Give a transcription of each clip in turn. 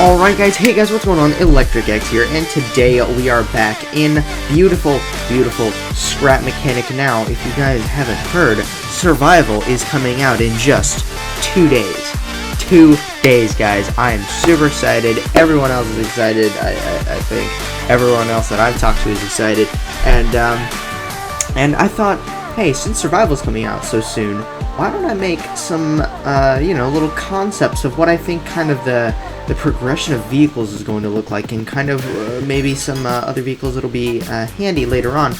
Alright guys, hey guys, what's going on? ElectricX here, and today we are back in beautiful, beautiful Scrap Mechanic. Now, if you guys haven't heard, Survival is coming out in just 2 days. 2 days, guys. I am super excited. Everyone else is excited. I think everyone else that I've talked to is excited. And I thought, hey, since Survival's coming out so soon, why don't I make some, little concepts of what I think kind of the progression of vehicles is going to look like, and kind of maybe some other vehicles that'll be handy later on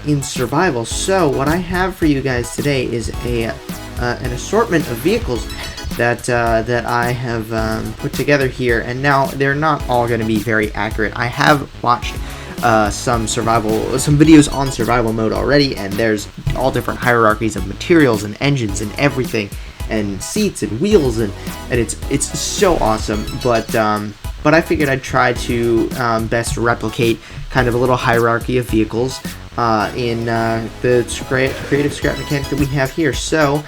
in Survival. So what I have for you guys today is an assortment of vehicles that I have put together here, and now they're not all going to be very accurate. I have watched some videos on survival mode already, and there's all different hierarchies of materials and engines and everything, and seats and wheels, and it's so awesome. But I figured I'd try to best replicate kind of a little hierarchy of vehicles in the creative scrap mechanic that we have here. So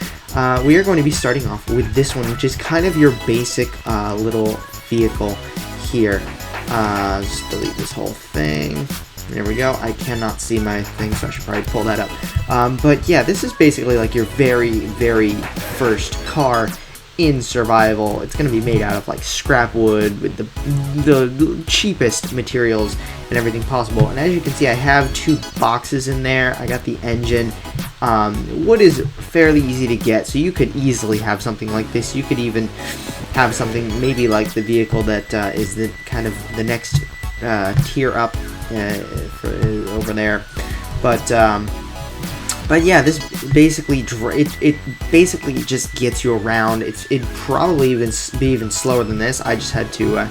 we are going to be starting off with this one, which is kind of your basic little vehicle here. Just delete this whole thing. There we go. I cannot see my thing, so I should probably pull that up. But yeah, this is basically like your very, very first car in Survival. It's going to be made out of like scrap wood with the cheapest materials and everything possible. And as you can see, I have 2 boxes in there. I got the engine. Wood is fairly easy to get, so you could easily have something like this. You could even have something maybe like the vehicle that is the kind of the next tier up over there. But yeah, this basically it basically just gets you around. It'd probably be even slower than this. I just had to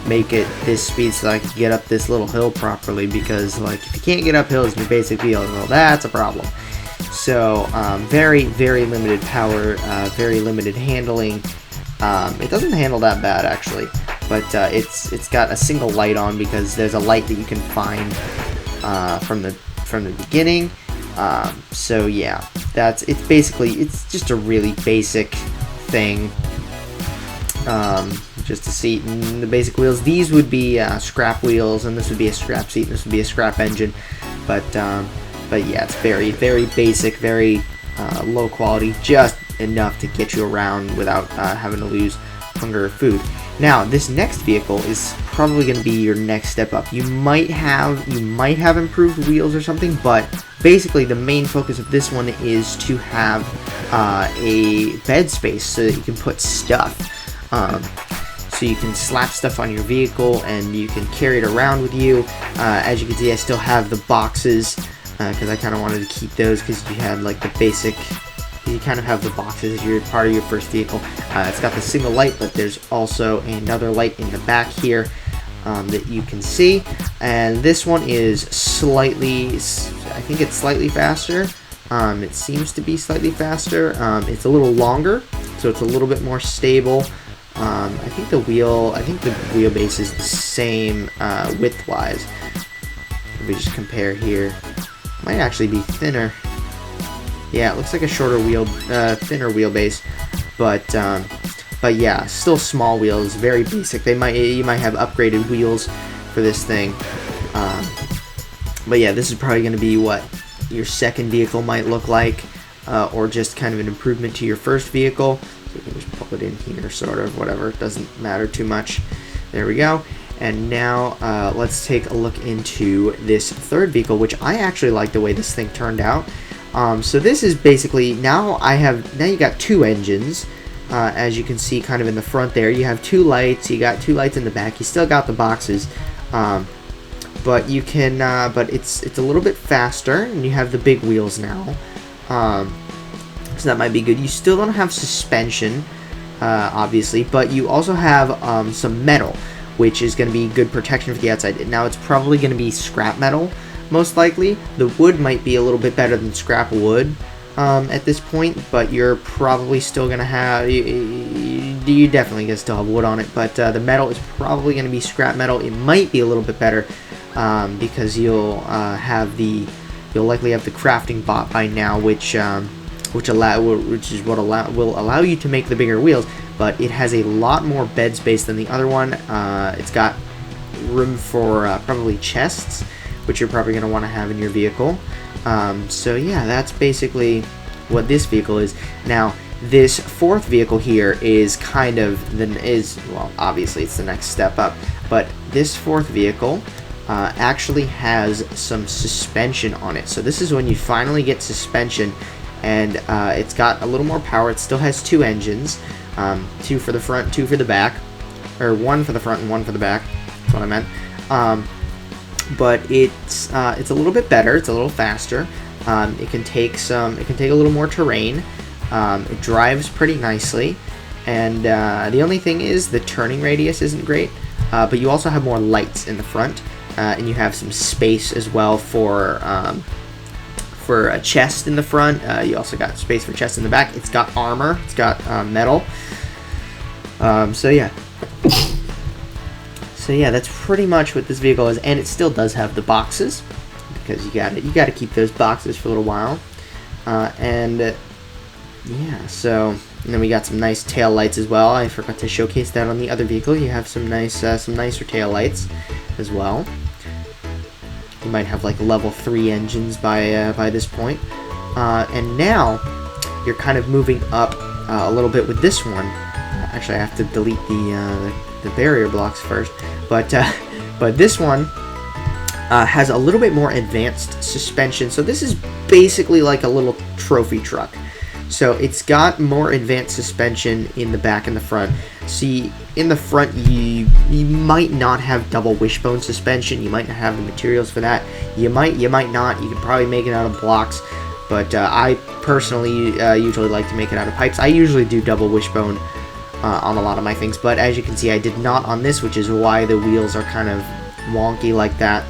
make it this speed so I could get up this little hill properly, because like if you can't get up hills in your basic vehicle, well, that's a problem. So very, very limited power, very limited handling. It doesn't handle that bad actually, but it's got a single light on, because there's a light that you can find from the beginning. So yeah, it's just a really basic thing. Just a seat and the basic wheels. These would be scrap wheels, and this would be a scrap seat, and this would be a scrap engine. But yeah, it's very, very basic, very low quality, just enough to get you around without having to lose hunger or food. Now, this next vehicle is probably going to be your next step up. You might have improved wheels or something, but basically the main focus of this one is to have a bed space so that you can put stuff. So you can slap stuff on your vehicle and you can carry it around with you. As you can see, I still have the boxes because I kind of wanted to keep those, because you had like the basic. You kind of have the boxes as your part of your first vehicle. It's got the single light, but there's also another light in the back here that you can see. And this one is slightly, I think it's slightly faster. It seems to be slightly faster. It's a little longer, so it's a little bit more stable. I think the wheelbase is the same width-wise. If we just compare here, might actually be thinner. Yeah, it looks like a shorter thinner wheelbase, but yeah, still small wheels, very basic. You might have upgraded wheels for this thing, but yeah, this is probably going to be what your second vehicle might look like, or just kind of an improvement to your first vehicle. So you can just pull it in here, sort of, whatever. It doesn't matter too much. There we go. And now let's take a look into this third vehicle, which I actually like the way this thing turned out. So this is basically, now you got 2 engines, as you can see kind of in the front there. You have 2 lights, you got 2 lights in the back, you still got the boxes, but you can, but it's a little bit faster, and you have the big wheels now, so that might be good. You still don't have suspension, obviously, but you also have some metal, which is going to be good protection for the outside. Now it's probably going to be scrap metal, most likely. The wood might be a little bit better than scrap wood at this point, but you're probably still going to have, you definitely going to still have wood on it, but the metal is probably going to be scrap metal. It might be a little bit better because you'll likely have the crafting bot by now, which which is what will allow you to make the bigger wheels. But it has a lot more bed space than the other one. It's got room for probably chests, which you're probably going to want to have in your vehicle. So yeah, that's basically what this vehicle is. Now, this fourth vehicle here is well, obviously it's the next step up, but this fourth vehicle actually has some suspension on it. So this is when you finally get suspension, and it's got a little more power. It still has 2 engines, 2 for the front, 2 for the back, or 1 for the front and 1 for the back. That's what I meant. But it's a little bit better. It's a little faster. It can take a little more terrain. It drives pretty nicely, and the only thing is the turning radius isn't great. But you also have more lights in the front, and you have some space as well for a chest in the front. You also got space for chest in the back. It's got armor. It's got metal. So yeah. So yeah, that's pretty much what this vehicle is, and it still does have the boxes, because you got to keep those boxes for a little while. Yeah, so and then we got some nice tail lights as well. I forgot to showcase that on the other vehicle. You have some nicer tail lights as well. You might have like level 3 engines by this point. And now you're kind of moving up a little bit with this one. Actually, I have to delete the barrier blocks first. But this one has a little bit more advanced suspension. So this is basically like a little trophy truck. So it's got more advanced suspension in the back and the front. See, in the front, you might not have double wishbone suspension. You might not have the materials for that. You might not. You could probably make it out of blocks. But I personally usually like to make it out of pipes. I usually do double wishbone on a lot of my things. But as you can see, I did not on this, which is why the wheels are kind of wonky like that.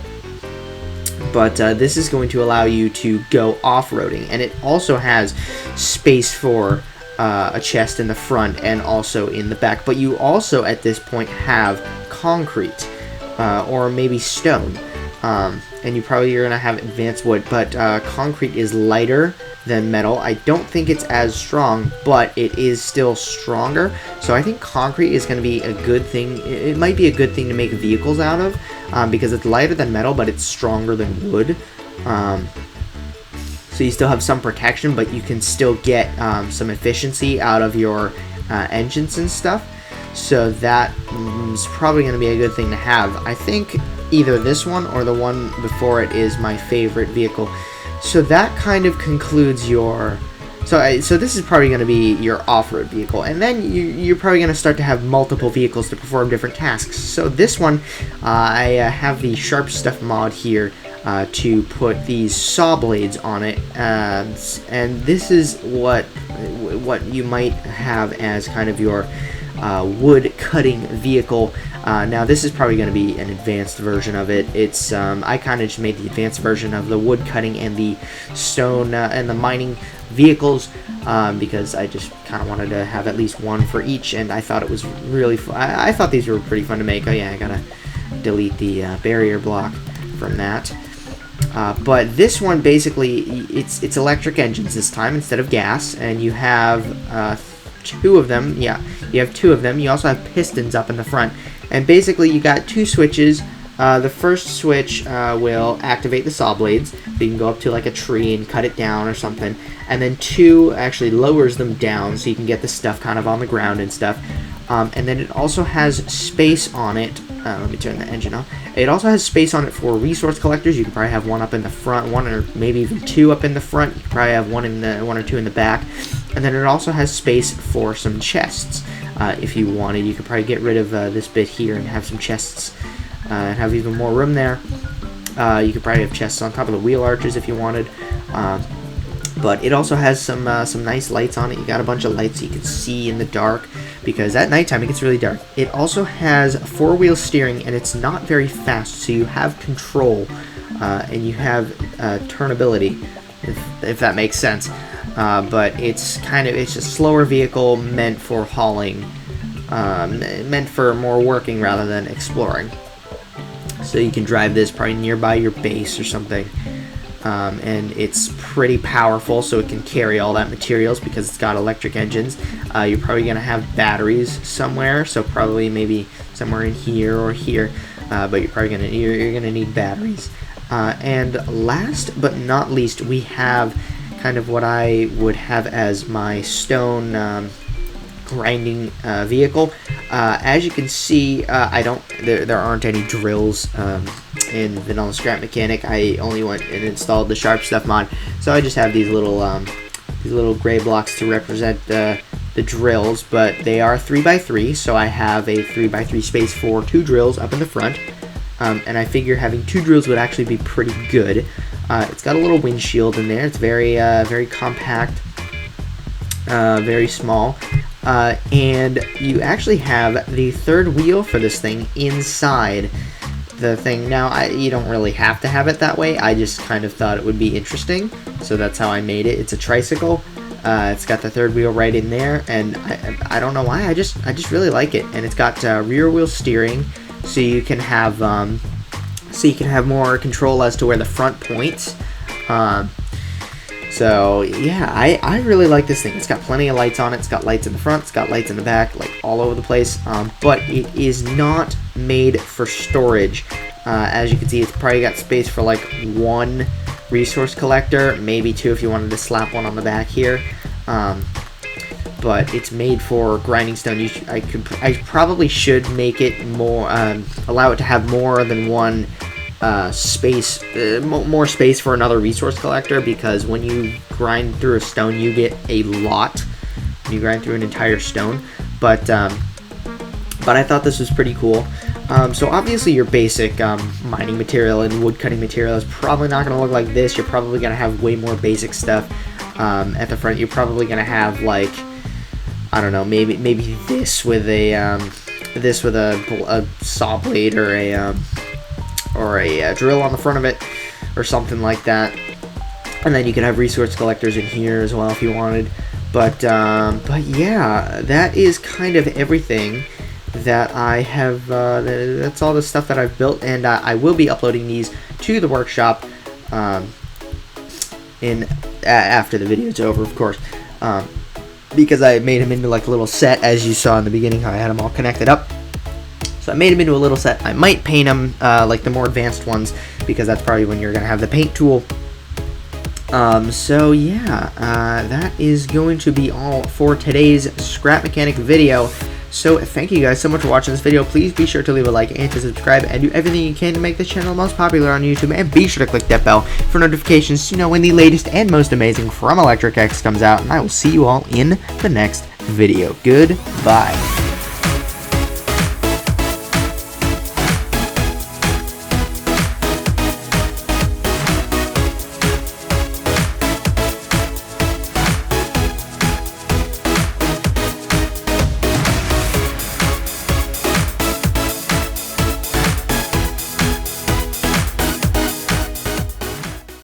But this is going to allow you to go off-roading, and it also has space for a chest in the front and also in the back. But you also, at this point, have concrete or maybe stone, and you probably are going to have advanced wood. But concrete is lighter than metal. I don't think it's as strong, but it is still stronger. So I think concrete is going to be a good thing. It might be a good thing to make vehicles out of, because it's lighter than metal, but it's stronger than wood. So you still have some protection, but you can still get some efficiency out of your engines and stuff. So that is probably going to be a good thing to have. I think either this one or the one before it is my favorite vehicle. So that kind of concludes your... So this is probably going to be your off-road vehicle, and then you're probably going to start to have multiple vehicles to perform different tasks. So this one, I have the Sharp Stuff mod here to put these saw blades on it, and this is what you might have as kind of your wood cutting vehicle. Now this is probably going to be an advanced version of it. It's I kind of just made the advanced version of the wood cutting and the stone and the mining vehicles, because I just kind of wanted to have at least one for each, and I thought it was really fun. I thought these were pretty fun to make. Oh yeah, I gotta delete the barrier block from that. But this one basically, it's electric engines this time instead of gas, and you have 2 of them. Yeah, you have 2 of them. You also have pistons up in the front, and basically you got 2 switches. The first switch will activate the saw blades. So you can go up to like a tree and cut it down or something. And then 2 actually lowers them down so you can get the stuff kind of on the ground and stuff. And then it also has space on it. Let me turn the engine on. It also has space on it for resource collectors. You can probably have 1 up in the front, 1 or maybe even 2 up in the front. You can probably have 1 or 2 in the back. And then it also has space for some chests. If you wanted, you could probably get rid of this bit here and have some chests. And have even more room there. You could probably have chests on top of the wheel arches if you wanted. But it also has some nice lights on it. You got a bunch of lights so you can see in the dark, because at nighttime it gets really dark. It also has 4-wheel steering, and it's not very fast, so you have control, and you have turnability, if that makes sense. But it's a slower vehicle meant for hauling, meant for more working rather than exploring. So you can drive this probably nearby your base or something. and it's pretty powerful, so it can carry all that materials because it's got electric engines. You're probably going to have batteries somewhere, so probably maybe somewhere in here or here, but you're probably you're gonna need batteries. And last but not least, we have kind of what I would have as my stone grinding vehicle. As you can see, there aren't any drills in Vanilla Scrap Mechanic. I only went and installed the Sharp Stuff mod, so I just have these little gray blocks to represent the drills, but they are 3x3, so I have a 3x3 space for 2 drills up in the front, and I figure having 2 drills would actually be pretty good. It's got a little windshield in there. It's very compact, very small. And you actually have the third wheel for this thing inside the thing. Now, you don't really have to have it that way. I just kind of thought it would be interesting, so that's how I made it. It's a tricycle. It's got the third wheel right in there, and I don't know why. I just really like it. And it's got rear wheel steering, so you can have more control as to where the front points. So yeah, I really like this thing. It's got plenty of lights on it. It's got lights in the front. It's got lights in the back, like all over the place. But it is not made for storage. As you can see, it's probably got space for like 1 resource collector, maybe 2 if you wanted to slap one on the back here. But it's made for grinding stone. I probably should make it more, allow it to have more than 1 space, more space for another resource collector, because when you grind through a stone, you get a lot. You grind through an entire stone, but I thought this was pretty cool. So obviously your basic mining material and wood cutting material is probably not going to look like this. You're probably going to have way more basic stuff at the front. You're probably going to have, like, I don't know, maybe this with a saw blade or a drill on the front of it, or something like that. And then you could have resource collectors in here as well if you wanted. But yeah, that is kind of everything that I have. That's all the stuff that I've built, and I will be uploading these to the workshop after the video is over, of course, because I made them into like a little set, as you saw in the beginning how I had them all connected up. So I made them into a little set. I might paint them like the more advanced ones, because that's probably when you're going to have the paint tool. So yeah, that is going to be all for today's Scrap Mechanic video. So thank you guys so much for watching this video. Please be sure to leave a like and to subscribe, and do everything you can to make this channel the most popular on YouTube. And be sure to click that bell for notifications to know when the latest and most amazing from ElectricX comes out. And I will see you all in the next video. Goodbye.